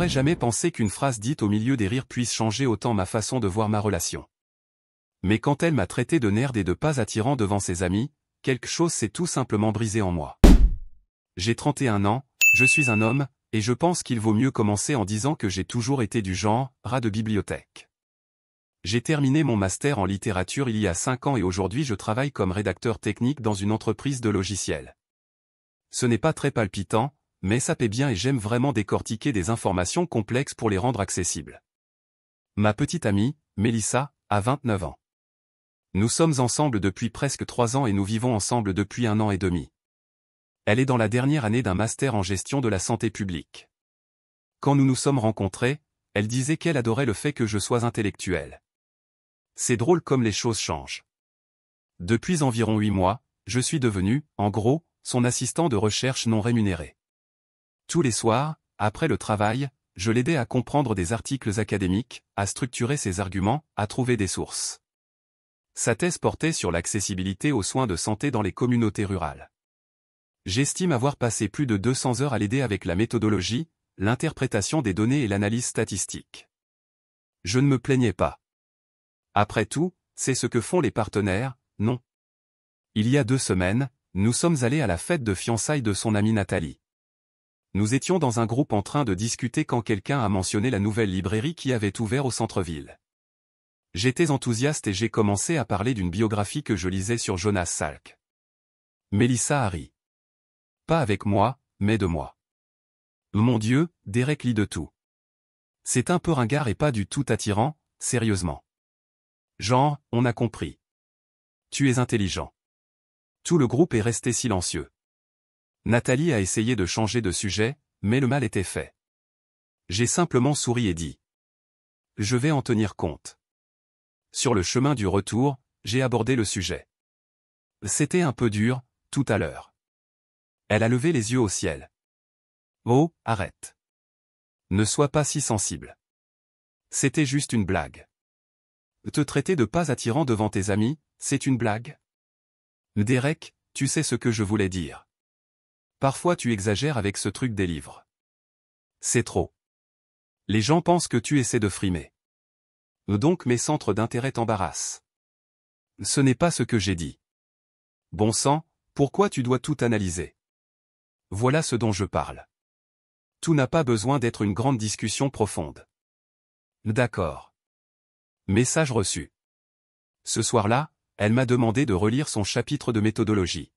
n'aurais jamais pensé qu'une phrase dite au milieu des rires puisse changer autant ma façon de voir ma relation. Mais quand elle m'a traité de nerd et de pas attirant devant ses amis, quelque chose s'est tout simplement brisé en moi. J'ai 31 ans, je suis un homme, et je pense qu'il vaut mieux commencer en disant que j'ai toujours été du genre rat de bibliothèque. J'ai terminé mon master en littérature il y a 5 ans et aujourd'hui je travaille comme rédacteur technique dans une entreprise de logiciels. Ce n'est pas très palpitant, mais ça paie bien et j'aime vraiment décortiquer des informations complexes pour les rendre accessibles. Ma petite amie, Mélissa, a 29 ans. Nous sommes ensemble depuis presque 3 ans et nous vivons ensemble depuis 1 an et demi. Elle est dans la dernière année d'un master en gestion de la santé publique. Quand nous nous sommes rencontrés, elle disait qu'elle adorait le fait que je sois intellectuel. C'est drôle comme les choses changent. Depuis environ 8 mois, je suis devenu, en gros, son assistant de recherche non rémunéré. Tous les soirs, après le travail, je l'aidais à comprendre des articles académiques, à structurer ses arguments, à trouver des sources. Sa thèse portait sur l'accessibilité aux soins de santé dans les communautés rurales. J'estime avoir passé plus de 200 heures à l'aider avec la méthodologie, l'interprétation des données et l'analyse statistique. Je ne me plaignais pas. Après tout, c'est ce que font les partenaires, non? Il y a 2 semaines, nous sommes allés à la fête de fiançailles de son amie Nathalie. Nous étions dans un groupe en train de discuter quand quelqu'un a mentionné la nouvelle librairie qui avait ouvert au centre-ville. J'étais enthousiaste et j'ai commencé à parler d'une biographie que je lisais sur Jonas Salk. Mélissa a ri. Pas avec moi, mais de moi. Mon Dieu, Derek lit de tout. C'est un peu ringard et pas du tout attirant, sérieusement. Genre, on a compris. Tu es intelligent. Tout le groupe est resté silencieux. Nathalie a essayé de changer de sujet, mais le mal était fait. J'ai simplement souri et dit. Je vais en tenir compte. Sur le chemin du retour, j'ai abordé le sujet. C'était un peu dur, tout à l'heure. Elle a levé les yeux au ciel. Oh, arrête. Ne sois pas si sensible. C'était juste une blague. Te traiter de pas attirant devant tes amis, c'est une blague? Derek, tu sais ce que je voulais dire. Parfois tu exagères avec ce truc des livres. C'est trop. Les gens pensent que tu essaies de frimer. Donc mes centres d'intérêt t'embarrassent. Ce n'est pas ce que j'ai dit. Bon sang, pourquoi tu dois tout analyser? Voilà ce dont je parle. Tout n'a pas besoin d'être une grande discussion profonde. D'accord. Message reçu. Ce soir-là, elle m'a demandé de relire son chapitre de méthodologie.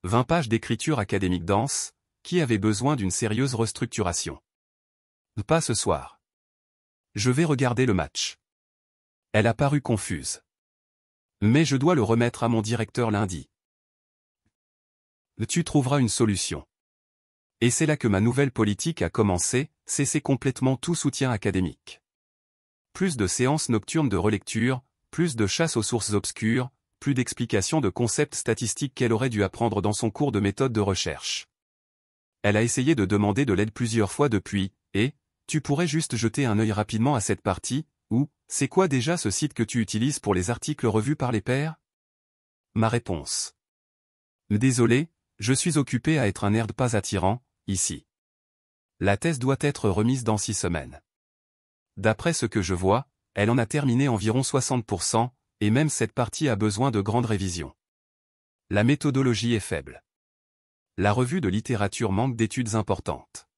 20 pages d'écriture académique dense, qui avait besoin d'une sérieuse restructuration. Pas ce soir. Je vais regarder le match. Elle a paru confuse. Mais je dois le remettre à mon directeur lundi. Tu trouveras une solution. Et c'est là que ma nouvelle politique a commencé, cesser complètement tout soutien académique. Plus de séances nocturnes de relecture, plus de chasse aux sources obscures, plus d'explications de concepts statistiques qu'elle aurait dû apprendre dans son cours de méthode de recherche. Elle a essayé de demander de l'aide plusieurs fois depuis, et, tu pourrais juste jeter un œil rapidement à cette partie, ou, c'est quoi déjà ce site que tu utilises pour les articles revus par les pairs? Ma réponse. Désolé, je suis occupé à être un nerd pas attirant, ici. La thèse doit être remise dans 6 semaines. D'après ce que je vois, elle en a terminé environ 60%, et même cette partie a besoin de grandes révisions. La méthodologie est faible. La revue de littérature manque d'études importantes.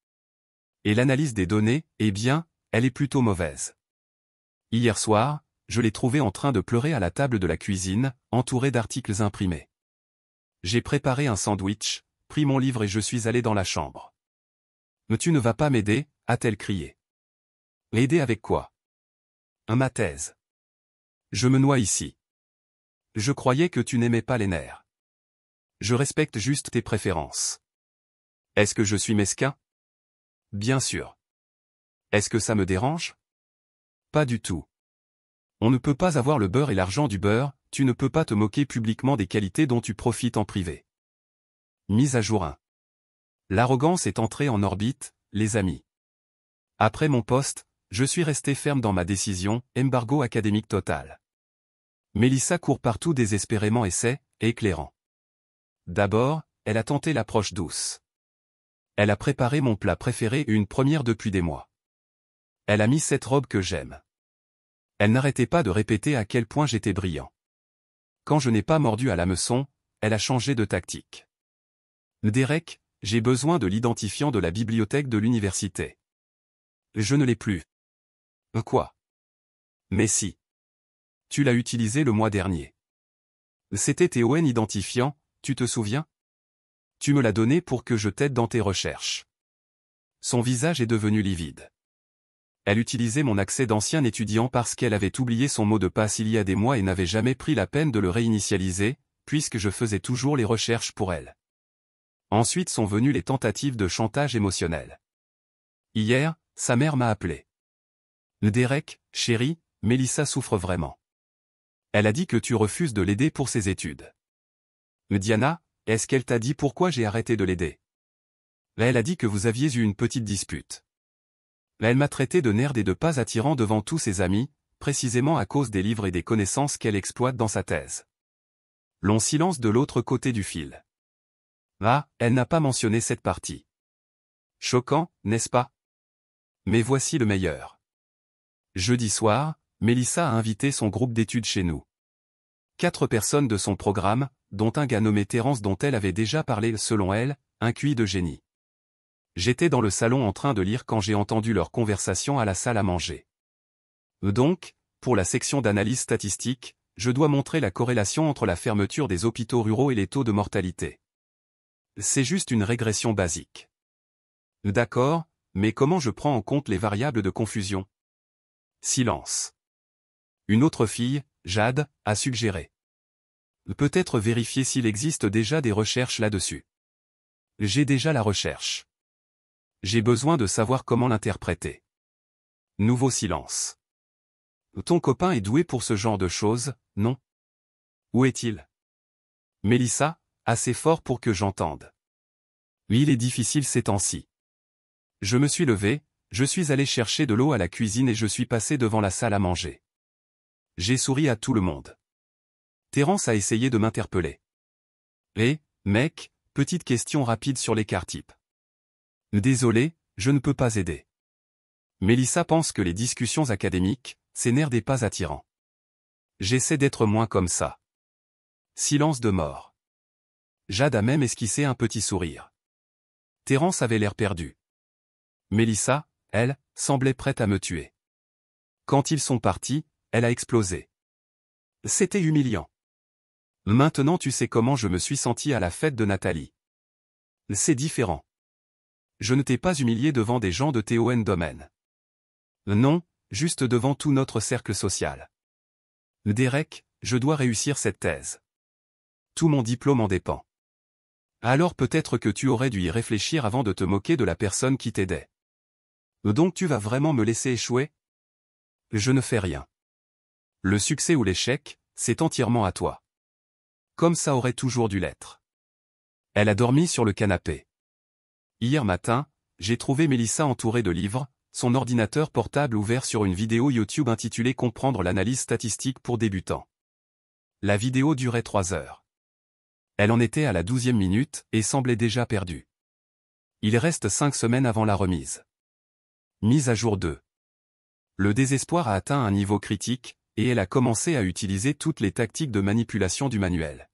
Et l'analyse des données, eh bien, elle est plutôt mauvaise. Hier soir, je l'ai trouvée en train de pleurer à la table de la cuisine, entourée d'articles imprimés. J'ai préparé un sandwich, pris mon livre et je suis allé dans la chambre. « Tu ne vas pas m'aider » a-t-elle crié. « Aider avec quoi ?»« Ma thèse. Je me noie ici. Je croyais que tu n'aimais pas les nerfs. Je respecte juste tes préférences. Est-ce que je suis mesquin? Bien sûr. Est-ce que ça me dérange? Pas du tout. On ne peut pas avoir le beurre et l'argent du beurre, tu ne peux pas te moquer publiquement des qualités dont tu profites en privé. Mise à jour 1. L'arrogance est entrée en orbite, les amis. Après mon poste, je suis resté ferme dans ma décision, embargo académique total. Mélissa court partout désespérément et c'est éclairant. D'abord, elle a tenté l'approche douce. Elle a préparé mon plat préféré et une première depuis des mois. Elle a mis cette robe que j'aime. Elle n'arrêtait pas de répéter à quel point j'étais brillant. Quand je n'ai pas mordu à l'hameçon, elle a changé de tactique. Derek, j'ai besoin de l'identifiant de la bibliothèque de l'université. Je ne l'ai plus. Quoi? Mais si. Tu l'as utilisé le mois dernier. C'était TON identifiant, tu te souviens? Tu me l'as donné pour que je t'aide dans tes recherches. Son visage est devenu livide. Elle utilisait mon accès d'ancien étudiant parce qu'elle avait oublié son mot de passe il y a des mois et n'avait jamais pris la peine de le réinitialiser, puisque je faisais toujours les recherches pour elle. Ensuite sont venues les tentatives de chantage émotionnel. Hier, sa mère m'a appelé. Derek, chérie, Mélissa souffre vraiment. Elle a dit que tu refuses de l'aider pour ses études. Diana, est-ce qu'elle t'a dit pourquoi j'ai arrêté de l'aider? Elle a dit que vous aviez eu une petite dispute. Elle m'a traité de nerd et de pas attirant devant tous ses amis, précisément à cause des livres et des connaissances qu'elle exploite dans sa thèse. Long silence de l'autre côté du fil. Ah, elle n'a pas mentionné cette partie. Choquant, n'est-ce pas? Mais voici le meilleur. Jeudi soir, Mélissa a invité son groupe d'études chez nous. 4 personnes de son programme, dont un gars nommé Terence dont elle avait déjà parlé selon elle, un QI de génie. J'étais dans le salon en train de lire quand j'ai entendu leur conversation à la salle à manger. Donc, pour la section d'analyse statistique, je dois montrer la corrélation entre la fermeture des hôpitaux ruraux et les taux de mortalité. C'est juste une régression basique. D'accord, mais comment je prends en compte les variables de confusion? Silence. Une autre fille, Jade, a suggéré. Peut-être vérifier s'il existe déjà des recherches là-dessus. J'ai déjà la recherche. J'ai besoin de savoir comment l'interpréter. Nouveau silence. Ton copain est doué pour ce genre de choses, non? Où est-il? Mélissa, assez fort pour que j'entende. Oui, il est difficile ces temps-ci. Je me suis levé, je suis allé chercher de l'eau à la cuisine et je suis passé devant la salle à manger. J'ai souri à tout le monde. Terence a essayé de m'interpeller. Mec, petite question rapide sur l'écart type. Désolé, je ne peux pas aider. Mélissa pense que les discussions académiques, c'est nerd et pas attirant. J'essaie d'être moins comme ça. Silence de mort. Jade a même esquissé un petit sourire. Terence avait l'air perdu. Mélissa, elle, semblait prête à me tuer. Quand ils sont partis, elle a explosé. C'était humiliant. Maintenant tu sais comment je me suis senti à la fête de Nathalie. C'est différent. Je ne t'ai pas humilié devant des gens de TON domaine. Non, juste devant tout notre cercle social. Derek, je dois réussir cette thèse. Tout mon diplôme en dépend. Alors peut-être que tu aurais dû y réfléchir avant de te moquer de la personne qui t'aidait. Donc tu vas vraiment me laisser échouer? Je ne fais rien. Le succès ou l'échec, c'est entièrement à toi. Comme ça aurait toujours dû l'être. Elle a dormi sur le canapé. Hier matin, j'ai trouvé Mélissa entourée de livres, son ordinateur portable ouvert sur une vidéo YouTube intitulée Comprendre l'analyse statistique pour débutants. La vidéo durait 3 heures. Elle en était à la 12e minute et semblait déjà perdue. Il reste 5 semaines avant la remise. Mise à jour 2. Le désespoir a atteint un niveau critique, et elle a commencé à utiliser toutes les tactiques de manipulation du manuel.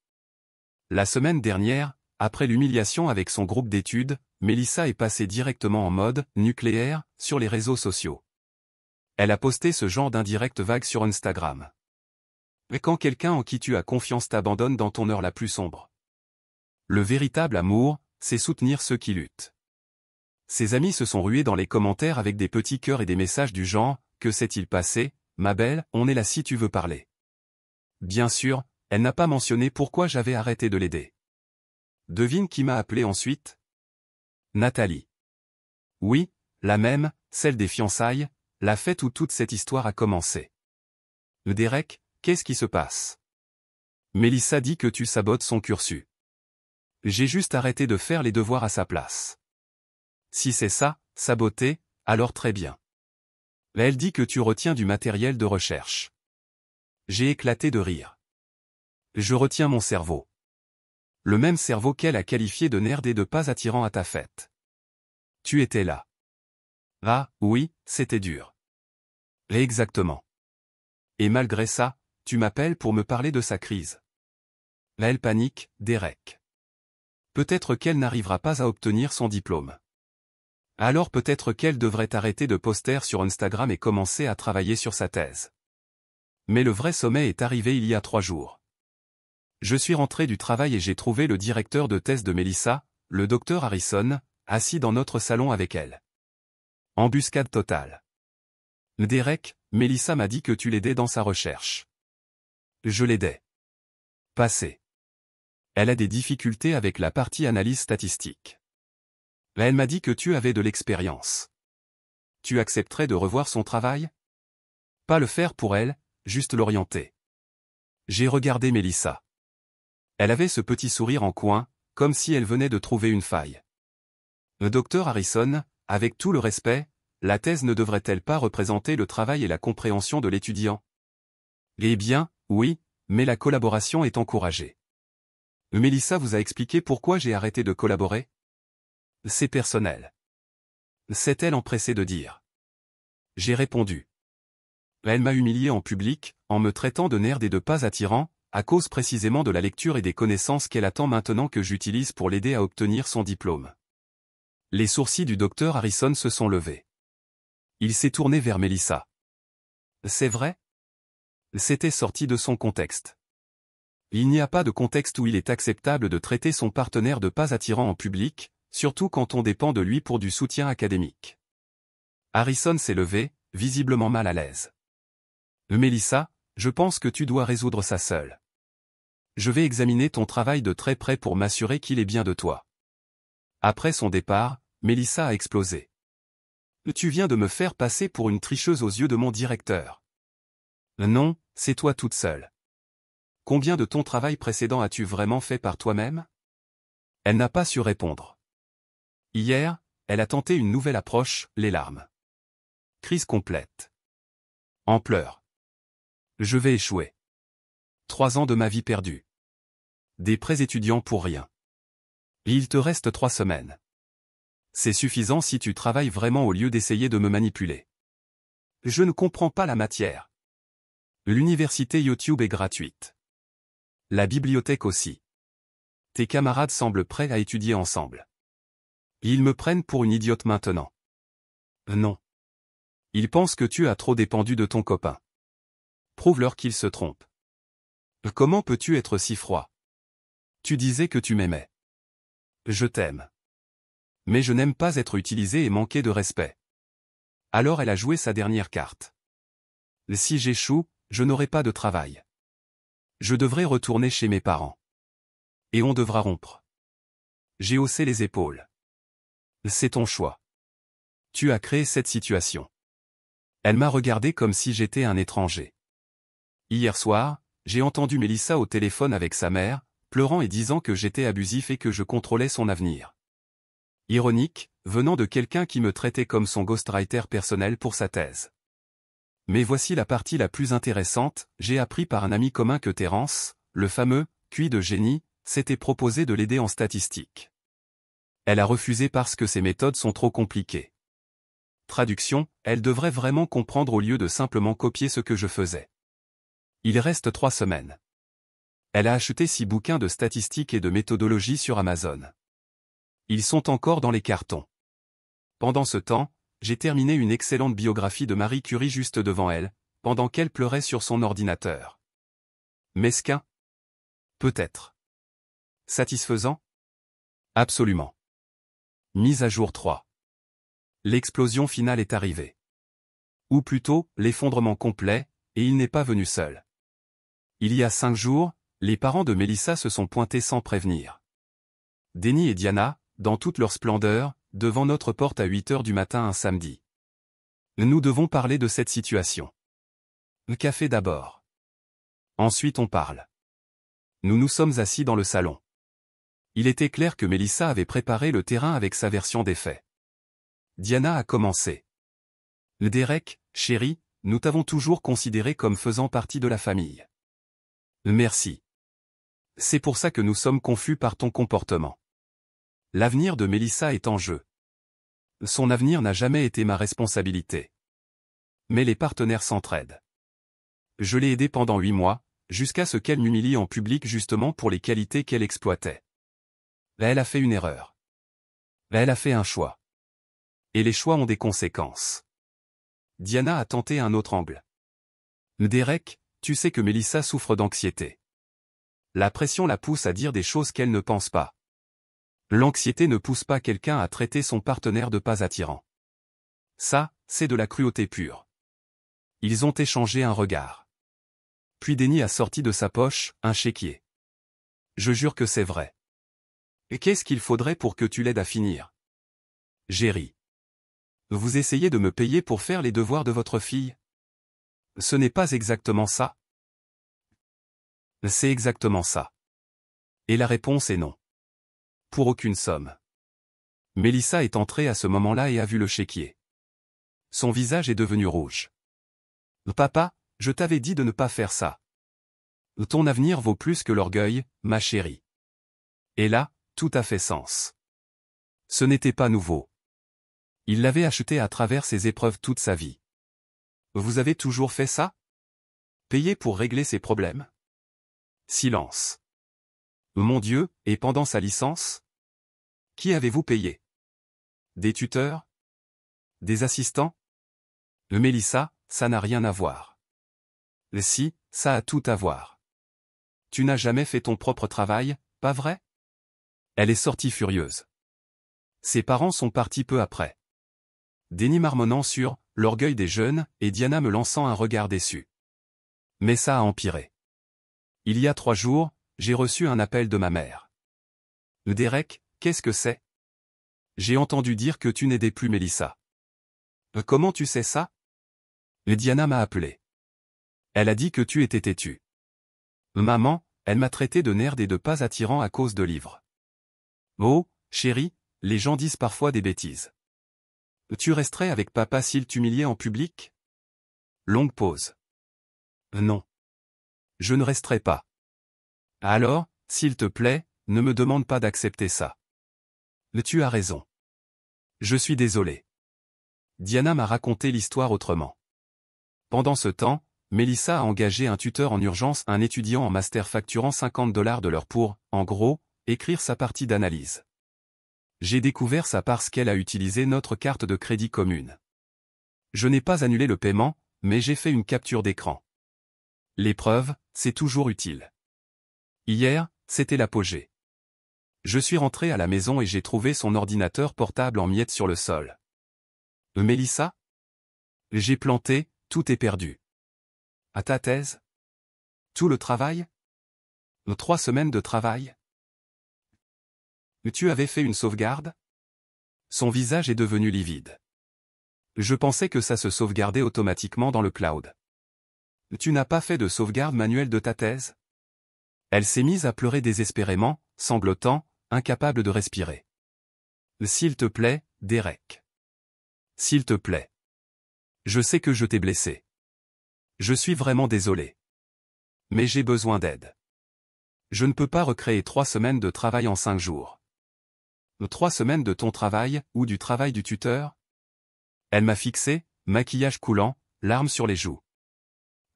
La semaine dernière, après l'humiliation avec son groupe d'études, Mélissa est passée directement en mode nucléaire sur les réseaux sociaux. Elle a posté ce genre d'indirect vague sur Instagram. Mais quand quelqu'un en qui tu as confiance t'abandonne dans ton heure la plus sombre. Le véritable amour, c'est soutenir ceux qui luttent. Ses amis se sont rués dans les commentaires avec des petits cœurs et des messages du genre « Que s'est-il passé, ma belle, on est là si tu veux parler ». Bien sûr, elle n'a pas mentionné pourquoi j'avais arrêté de l'aider. Devine qui m'a appelé ensuite? Nathalie. Oui, la même, celle des fiançailles, la fête où toute cette histoire a commencé. Derek, qu'est-ce qui se passe? Mélissa dit que tu sabotes son cursus. J'ai juste arrêté de faire les devoirs à sa place. Si c'est ça, saboter, alors très bien. Elle dit que tu retiens du matériel de recherche. J'ai éclaté de rire. Je retiens mon cerveau. Le même cerveau qu'elle a qualifié de nerd et de pas attirant à ta fête. Tu étais là. Ah, oui, c'était dur. Exactement. Et malgré ça, tu m'appelles pour me parler de sa crise. Là elle panique, Derek. Peut-être qu'elle n'arrivera pas à obtenir son diplôme. Alors peut-être qu'elle devrait arrêter de poster sur Instagram et commencer à travailler sur sa thèse. Mais le vrai sommet est arrivé il y a 3 jours. Je suis rentré du travail et j'ai trouvé le directeur de thèse de Melissa, le docteur Harrison, assis dans notre salon avec elle. Embuscade totale. Derek, Melissa m'a dit que tu l'aidais dans sa recherche. Je l'aidais. Passé. Elle a des difficultés avec la partie analyse statistique. Elle m'a dit que tu avais de l'expérience. Tu accepterais de revoir son travail? Pas le faire pour elle, juste l'orienter. J'ai regardé Melissa. Elle avait ce petit sourire en coin, comme si elle venait de trouver une faille. Le docteur Harrison, avec tout le respect, la thèse ne devrait-elle pas représenter le travail et la compréhension de l'étudiant? Eh bien, oui, mais la collaboration est encouragée. Melissa vous a expliqué pourquoi j'ai arrêté de collaborer? C'est personnel. S'est-elle empressée de dire. J'ai répondu. Elle m'a humilié en public, en me traitant de nerd et de pas attirant, à cause précisément de la lecture et des connaissances qu'elle attend maintenant que j'utilise pour l'aider à obtenir son diplôme. Les sourcils du docteur Harrison se sont levés. Il s'est tourné vers Melissa. C'est vrai? C'était sorti de son contexte. Il n'y a pas de contexte où il est acceptable de traiter son partenaire de pas attirant en public, surtout quand on dépend de lui pour du soutien académique. Harrison s'est levé, visiblement mal à l'aise. Melissa, je pense que tu dois résoudre ça seule. Je vais examiner ton travail de très près pour m'assurer qu'il est bien de toi. Après son départ, Melissa a explosé. Tu viens de me faire passer pour une tricheuse aux yeux de mon directeur. Non, c'est toi toute seule. Combien de ton travail précédent as-tu vraiment fait par toi-même? Elle n'a pas su répondre. Hier, elle a tenté une nouvelle approche, les larmes. Crise complète. En pleurs. Je vais échouer. 3 ans de ma vie perdue. Des prêts étudiants pour rien. Il te reste 3 semaines. C'est suffisant si tu travailles vraiment au lieu d'essayer de me manipuler. Je ne comprends pas la matière. L'université YouTube est gratuite. La bibliothèque aussi. Tes camarades semblent prêts à étudier ensemble. Ils me prennent pour une idiote maintenant. Non. Ils pensent que tu as trop dépendu de ton copain. Prouve-leur qu'ils se trompent. Comment peux-tu être si froid? Tu disais que tu m'aimais. Je t'aime. Mais je n'aime pas être utilisé et manquer de respect. Alors elle a joué sa dernière carte. Si j'échoue, je n'aurai pas de travail. Je devrais retourner chez mes parents. Et on devra rompre. J'ai haussé les épaules. C'est ton choix. Tu as créé cette situation. Elle m'a regardé comme si j'étais un étranger. Hier soir, j'ai entendu Melissa au téléphone avec sa mère, pleurant et disant que j'étais abusif et que je contrôlais son avenir. Ironique, venant de quelqu'un qui me traitait comme son ghostwriter personnel pour sa thèse. Mais voici la partie la plus intéressante, j'ai appris par un ami commun que Terence, le fameux « QI de génie », s'était proposé de l'aider en statistique. Elle a refusé parce que ses méthodes sont trop compliquées. Traduction, elle devrait vraiment comprendre au lieu de simplement copier ce que je faisais. Il reste 3 semaines. Elle a acheté 6 bouquins de statistiques et de méthodologie sur Amazon. Ils sont encore dans les cartons. Pendant ce temps, j'ai terminé une excellente biographie de Marie Curie juste devant elle, pendant qu'elle pleurait sur son ordinateur. Mesquin? Peut-être. Satisfaisant? Absolument. Mise à jour 3. L'explosion finale est arrivée. Ou plutôt, l'effondrement complet, et il n'est pas venu seul. Il y a 5 jours, les parents de Melissa se sont pointés sans prévenir. Denny et Diana, dans toute leur splendeur, devant notre porte à 8 heures du matin un samedi. Nous devons parler de cette situation. Le café d'abord. Ensuite on parle. Nous nous sommes assis dans le salon. Il était clair que Melissa avait préparé le terrain avec sa version des faits. Diana a commencé. Derek, chérie, nous t'avons toujours considéré comme faisant partie de la famille. Merci. C'est pour ça que nous sommes confus par ton comportement. L'avenir de Melissa est en jeu. Son avenir n'a jamais été ma responsabilité. Mais les partenaires s'entraident. Je l'ai aidée pendant 8 mois, jusqu'à ce qu'elle m'humilie en public justement pour les qualités qu'elle exploitait. Là, elle a fait une erreur. Là, elle a fait un choix. Et les choix ont des conséquences. Diana a tenté un autre angle. Derek, tu sais que Melissa souffre d'anxiété. La pression la pousse à dire des choses qu'elle ne pense pas. L'anxiété ne pousse pas quelqu'un à traiter son partenaire de pas attirant. Ça, c'est de la cruauté pure. Ils ont échangé un regard. Puis Denny a sorti de sa poche un chéquier. Je jure que c'est vrai. Et qu'est-ce qu'il faudrait pour que tu l'aides à finir? J'ai ri. Vous essayez de me payer pour faire les devoirs de votre fille? Ce n'est pas exactement ça. C'est exactement ça. Et la réponse est non. Pour aucune somme. Melissa est entrée à ce moment-là et a vu le chéquier. Son visage est devenu rouge. Papa, je t'avais dit de ne pas faire ça. Ton avenir vaut plus que l'orgueil, ma chérie. Et là, tout a fait sens. Ce n'était pas nouveau. Il l'avait acheté à travers ses épreuves toute sa vie. Vous avez toujours fait ça? Payer pour régler ses problèmes? Silence. Mon Dieu, et pendant sa licence? Qui avez-vous payé? Des tuteurs? Des assistants? Mélissa, ça n'a rien à voir. Si, ça a tout à voir. Tu n'as jamais fait ton propre travail, pas vrai? Elle est sortie furieuse. Ses parents sont partis peu après. Denny marmonnant sur « l'orgueil des jeunes » et Diana me lançant un regard déçu. Mais ça a empiré. Il y a 3 jours, j'ai reçu un appel de ma mère. Derek, qu'est-ce que c'est? J'ai entendu dire que tu n'aidais plus Melissa. Comment tu sais ça? Diana m'a appelé. Elle a dit que tu étais têtu. Maman, elle m'a traité de nerd et de pas attirant à cause de livres. Oh, chérie, les gens disent parfois des bêtises. Tu resterais avec papa s'il t'humiliait en public? Longue pause. Non. Je ne resterai pas. Alors, s'il te plaît, ne me demande pas d'accepter ça. Tu as raison. Je suis désolé. Diana m'a raconté l'histoire autrement. Pendant ce temps, Melissa a engagé un tuteur en urgence, un étudiant en master facturant $50 de l'heure pour, en gros, écrire sa partie d'analyse. J'ai découvert ça parce qu'elle a utilisé notre carte de crédit commune. Je n'ai pas annulé le paiement, mais j'ai fait une capture d'écran. L'épreuve, c'est toujours utile. Hier, c'était l'apogée. Je suis rentré à la maison et j'ai trouvé son ordinateur portable en miettes sur le sol. Mélissa? J'ai planté, tout est perdu. À ta thèse? Tout le travail? 3 semaines de travail? Tu avais fait une sauvegarde? Son visage est devenu livide. Je pensais que ça se sauvegardait automatiquement dans le cloud. Tu n'as pas fait de sauvegarde manuelle de ta thèse? Elle s'est mise à pleurer désespérément, sanglotant, incapable de respirer. S'il te plaît, Derek. S'il te plaît. Je sais que je t'ai blessé. Je suis vraiment désolé. Mais j'ai besoin d'aide. Je ne peux pas recréer 3 semaines de travail en 5 jours. 3 semaines de ton travail, ou du travail du tuteur? Elle m'a fixé, maquillage coulant, larmes sur les joues.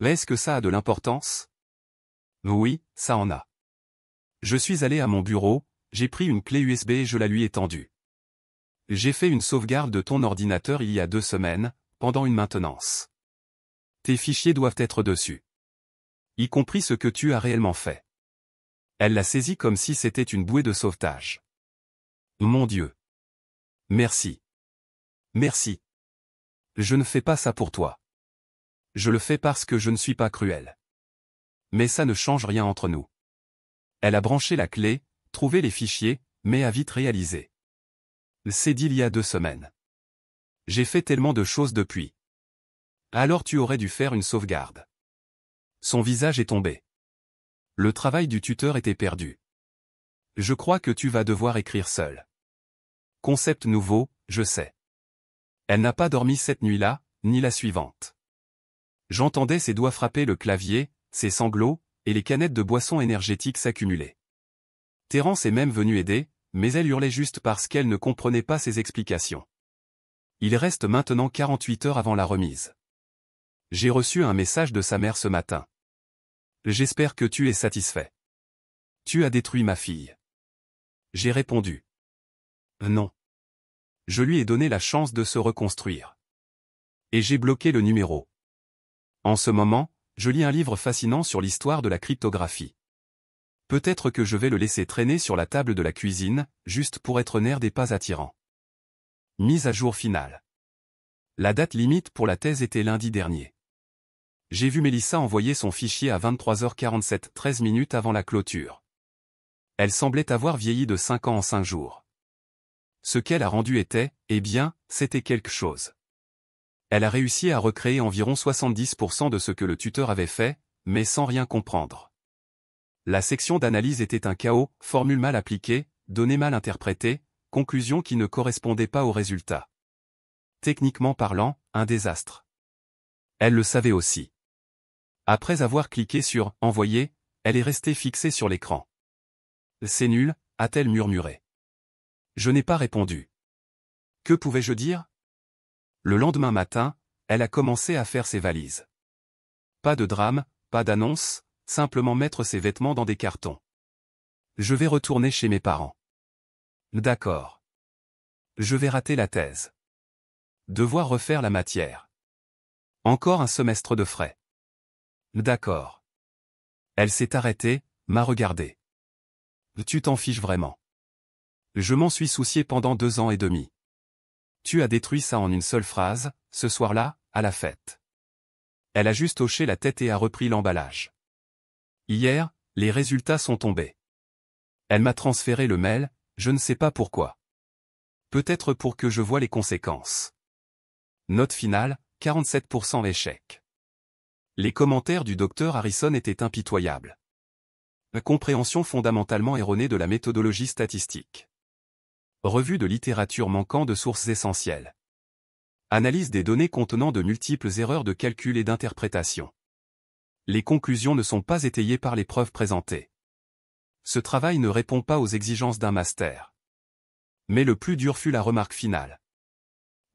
Est-ce que ça a de l'importance? Oui, ça en a. Je suis allé à mon bureau, j'ai pris une clé USB et je la lui ai tendue. J'ai fait une sauvegarde de ton ordinateur il y a 2 semaines, pendant une maintenance. Tes fichiers doivent être dessus. Y compris ce que tu as réellement fait. Elle l'a saisi comme si c'était une bouée de sauvetage. Mon Dieu. Merci. Merci. Je ne fais pas ça pour toi. Je le fais parce que je ne suis pas cruel. Mais ça ne change rien entre nous. Elle a branché la clé, trouvé les fichiers, mais a vite réalisé. C'est d'il y a 2 semaines. J'ai fait tellement de choses depuis. Alors tu aurais dû faire une sauvegarde. Son visage est tombé. Le travail du tuteur était perdu. Je crois que tu vas devoir écrire seul. Concept nouveau, je sais. Elle n'a pas dormi cette nuit-là, ni la suivante. J'entendais ses doigts frapper le clavier, ses sanglots, et les canettes de boissons énergétiques s'accumuler. Terence est même venue aider, mais elle hurlait juste parce qu'elle ne comprenait pas ses explications. Il reste maintenant 48 heures avant la remise. J'ai reçu un message de sa mère ce matin. J'espère que tu es satisfait. Tu as détruit ma fille. J'ai répondu. Non. Je lui ai donné la chance de se reconstruire. Et j'ai bloqué le numéro. En ce moment, je lis un livre fascinant sur l'histoire de la cryptographie. Peut-être que je vais le laisser traîner sur la table de la cuisine, juste pour être nerf des pas attirants. Mise à jour finale. La date limite pour la thèse était lundi dernier. J'ai vu Mélissa envoyer son fichier à 23h47, 13 minutes avant la clôture. Elle semblait avoir vieilli de 5 ans en 5 jours. Ce qu'elle a rendu était, eh bien, c'était quelque chose. Elle a réussi à recréer environ 70% de ce que le tuteur avait fait, mais sans rien comprendre. La section d'analyse était un chaos, formule mal appliquée, données mal interprétées, conclusions qui ne correspondaient pas au résultat. Techniquement parlant, un désastre. Elle le savait aussi. Après avoir cliqué sur « Envoyer », elle est restée fixée sur l'écran. « C'est nul », a-t-elle murmuré. Je n'ai pas répondu. Que pouvais-je dire? Le lendemain matin, elle a commencé à faire ses valises. Pas de drame, pas d'annonce, simplement mettre ses vêtements dans des cartons. Je vais retourner chez mes parents. D'accord. Je vais rater la thèse. Devoir refaire la matière. Encore un semestre de frais. D'accord. Elle s'est arrêtée, m'a regardé. Tu t'en fiches vraiment. Je m'en suis soucié pendant 2 ans et demi. Tu as détruit ça en une seule phrase, ce soir-là, à la fête. Elle a juste hoché la tête et a repris l'emballage. Hier, les résultats sont tombés. Elle m'a transféré le mail, je ne sais pas pourquoi. Peut-être pour que je voie les conséquences. Note finale, 47% échec. Les commentaires du docteur Harrison étaient impitoyables. La compréhension fondamentalement erronée de la méthodologie statistique. Revue de littérature manquant de sources essentielles. Analyse des données contenant de multiples erreurs de calcul et d'interprétation. Les conclusions ne sont pas étayées par les preuves présentées. Ce travail ne répond pas aux exigences d'un master. Mais le plus dur fut la remarque finale.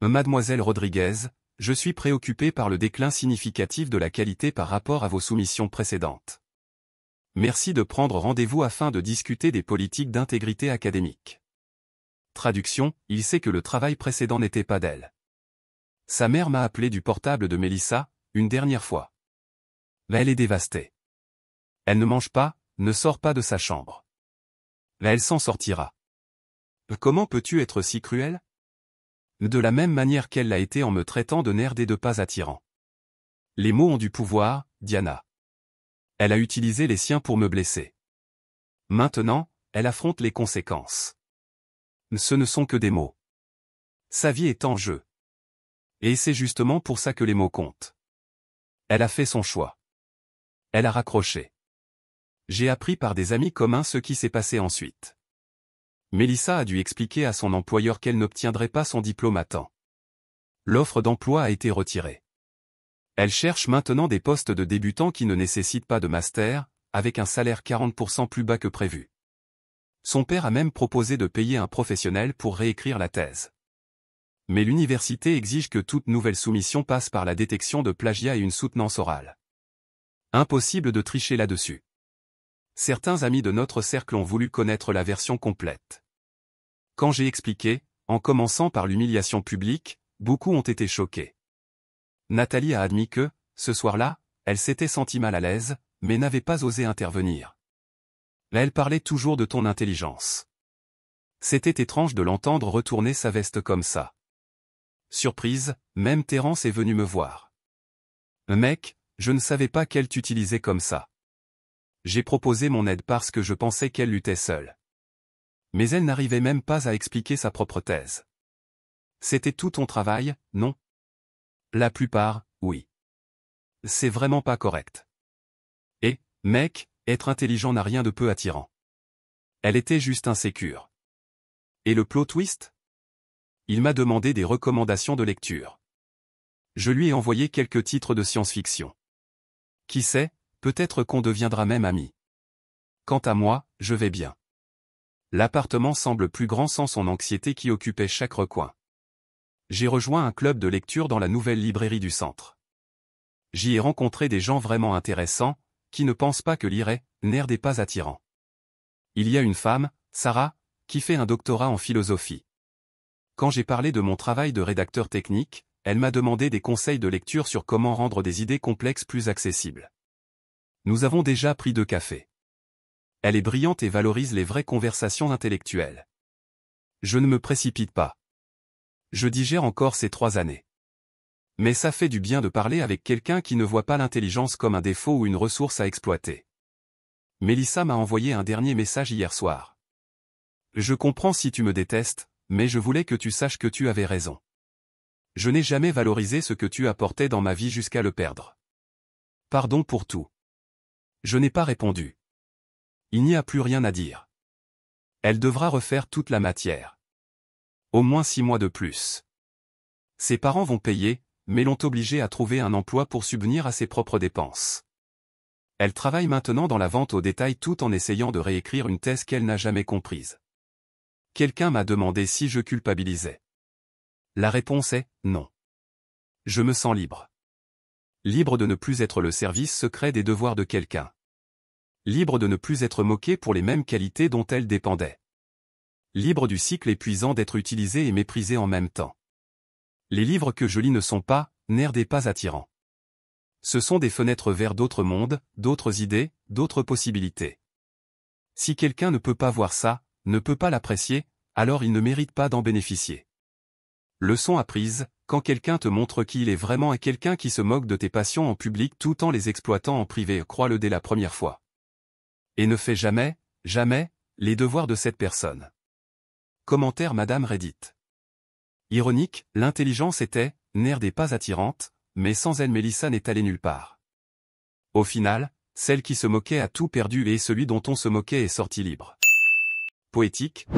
Mademoiselle Rodriguez, je suis préoccupé par le déclin significatif de la qualité par rapport à vos soumissions précédentes. Merci de prendre rendez-vous afin de discuter des politiques d'intégrité académique. Traduction, il sait que le travail précédent n'était pas d'elle. Sa mère m'a appelé du portable de Mélissa, une dernière fois. Mais elle est dévastée. Elle ne mange pas, ne sort pas de sa chambre. Mais elle s'en sortira. Comment peux-tu être si cruel? De la même manière qu'elle l'a été en me traitant de nerd et de pas attirant. Les mots ont du pouvoir, Diana. Elle a utilisé les siens pour me blesser. Maintenant, elle affronte les conséquences. Ce ne sont que des mots. Sa vie est en jeu. Et c'est justement pour ça que les mots comptent. Elle a fait son choix. Elle a raccroché. J'ai appris par des amis communs ce qui s'est passé ensuite. Mélissa a dû expliquer à son employeur qu'elle n'obtiendrait pas son diplôme à temps. L'offre d'emploi a été retirée. Elle cherche maintenant des postes de débutants qui ne nécessitent pas de master, avec un salaire 40% plus bas que prévu. Son père a même proposé de payer un professionnel pour réécrire la thèse. Mais l'université exige que toute nouvelle soumission passe par la détection de plagiat et une soutenance orale. Impossible de tricher là-dessus. Certains amis de notre cercle ont voulu connaître la version complète. Quand j'ai expliqué, en commençant par l'humiliation publique, beaucoup ont été choqués. Nathalie a admis que, ce soir-là, elle s'était sentie mal à l'aise, mais n'avait pas osé intervenir. Elle parlait toujours de ton intelligence. C'était étrange de l'entendre retourner sa veste comme ça. Surprise, même Terence est venu me voir. Mec, je ne savais pas qu'elle t'utilisait comme ça. J'ai proposé mon aide parce que je pensais qu'elle luttait seule. Mais elle n'arrivait même pas à expliquer sa propre thèse. C'était tout ton travail, non? La plupart, oui. C'est vraiment pas correct. Et, mec, être intelligent n'a rien de peu attirant. Elle était juste insécure. Et le plot twist? Il m'a demandé des recommandations de lecture. Je lui ai envoyé quelques titres de science-fiction. Qui sait, peut-être qu'on deviendra même amis. Quant à moi, je vais bien. L'appartement semble plus grand sans son anxiété qui occupait chaque recoin. J'ai rejoint un club de lecture dans la nouvelle librairie du centre. J'y ai rencontré des gens vraiment intéressants, qui ne pensent pas que lire est, nerd et pas attirant. Il y a une femme, Sarah, qui fait un doctorat en philosophie. Quand j'ai parlé de mon travail de rédacteur technique, elle m'a demandé des conseils de lecture sur comment rendre des idées complexes plus accessibles. Nous avons déjà pris 2 cafés. Elle est brillante et valorise les vraies conversations intellectuelles. Je ne me précipite pas. Je digère encore ces 3 années. Mais ça fait du bien de parler avec quelqu'un qui ne voit pas l'intelligence comme un défaut ou une ressource à exploiter. Mélissa m'a envoyé un dernier message hier soir. Je comprends si tu me détestes, mais je voulais que tu saches que tu avais raison. Je n'ai jamais valorisé ce que tu apportais dans ma vie jusqu'à le perdre. Pardon pour tout. Je n'ai pas répondu. Il n'y a plus rien à dire. Elle devra refaire toute la matière. Au moins 6 mois de plus. Ses parents vont payer, mais l'ont obligée à trouver un emploi pour subvenir à ses propres dépenses. Elle travaille maintenant dans la vente au détail tout en essayant de réécrire une thèse qu'elle n'a jamais comprise. Quelqu'un m'a demandé si je culpabilisais. La réponse est non. Je me sens libre. Libre de ne plus être le service secret des devoirs de quelqu'un. Libre de ne plus être moqué pour les mêmes qualités dont elle dépendait. Libre du cycle épuisant d'être utilisé et méprisé en même temps. Les livres que je lis ne sont pas, nerds et pas attirants. Ce sont des fenêtres vers d'autres mondes, d'autres idées, d'autres possibilités. Si quelqu'un ne peut pas voir ça, ne peut pas l'apprécier, alors il ne mérite pas d'en bénéficier. Leçon apprise, quand quelqu'un te montre qui il est vraiment et quelqu'un qui se moque de tes passions en public tout en les exploitant en privé, crois-le dès la première fois. Et ne fais jamais, jamais, les devoirs de cette personne. Commentaire Madame Reddit. Ironique, l'intelligence était, nerd et pas attirante, mais sans elle Mélissa n'est allée nulle part. Au final, celle qui se moquait a tout perdu et celui dont on se moquait est sorti libre. Poétique.